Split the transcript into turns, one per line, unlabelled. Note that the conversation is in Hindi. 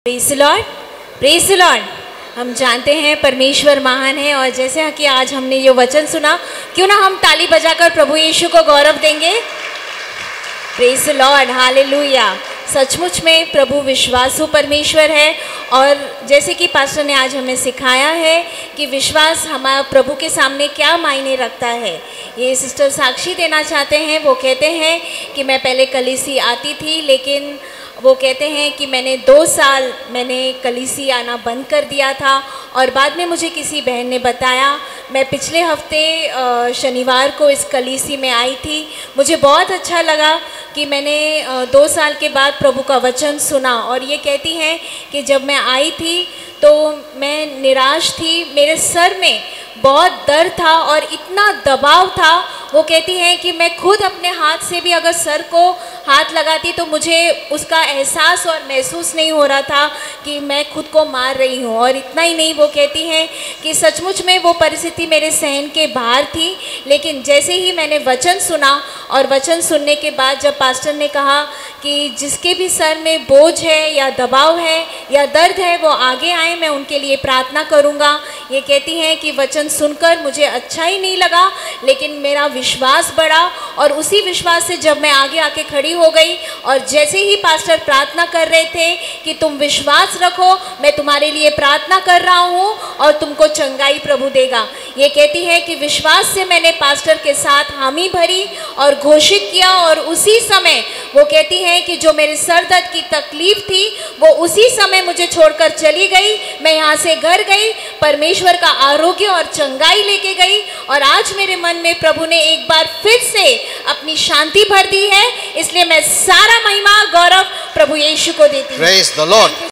Praise the Lord, praise the Lord. हम जानते हैं परमेश्वर महान है और जैसे कि आज हमने ये वचन सुना, क्यों ना हम ताली बजाकर प्रभु यीशु को गौरव देंगे। Praise the Lord, hallelujah. सचमुच में प्रभु विश्वासु परमेश्वर है और जैसे कि पास्टर ने आज हमें सिखाया है कि विश्वास हमारा प्रभु के सामने क्या मायने रखता है, ये सिस्टर साक्षी देना चाहते हैं। वो कहते हैं कि मैं पहले कलीसी आती थी, लेकिन वो कहते हैं कि मैंने 2 साल कलीसी आना बंद कर दिया था और बाद में मुझे किसी बहन ने बताया। मैं पिछले हफ्ते शनिवार को इस कलीसी में आई थी। मुझे बहुत अच्छा लगा कि मैंने 2 साल के बाद प्रभु का वचन सुना और ये कहती हैं कि जब मैं आई थी तो मैं निराश थी, मेरे सर में बहुत दर्द था और इतना दबाव था। वो कहती हैं कि मैं खुद अपने हाथ से भी अगर सर को हाथ लगाती तो मुझे उसका एहसास और महसूस नहीं हो रहा था कि मैं खुद को मार रही हूँ। और इतना ही नहीं, वो कहती हैं कि सचमुच में वो परिस्थिति मेरे सहन के बाहर थी, लेकिन जैसे ही मैंने वचन सुना और वचन सुनने के बाद जब पास्टर ने कहा कि जिसके भी सर में बोझ है या दबाव है या दर्द है वो आगे आए, मैं उनके लिए प्रार्थना करूँगा। ये कहती हैं कि वचन सुनकर मुझे अच्छा ही नहीं लगा, लेकिन मेरा विश्वास बढ़ा और उसी विश्वास से जब मैं आगे आके खड़ी हो गई और जैसे ही पास्टर प्रार्थना कर रहे थे कि तुम विश्वास रखो, मैं तुम्हारे लिए प्रार्थना कर रहा हूँ और तुमको चंगाई प्रभु देगा। ये कहती है कि विश्वास से मैंने पास्टर के साथ हामी भरी और घोषित किया और उसी समय वो कहती हैं कि जो मेरे सर दर्द की तकलीफ थी वो उसी समय मुझे छोड़कर चली गई। मैं यहाँ से घर गई, परमेश्वर का आरोग्य और चंगाई लेके गई और आज मेरे मन में प्रभु ने एक बार फिर से अपनी शांति भर दी है। इसलिए मैं सारा महिमा गौरव प्रभु यीशु को देती हूँ।
Praise the Lord.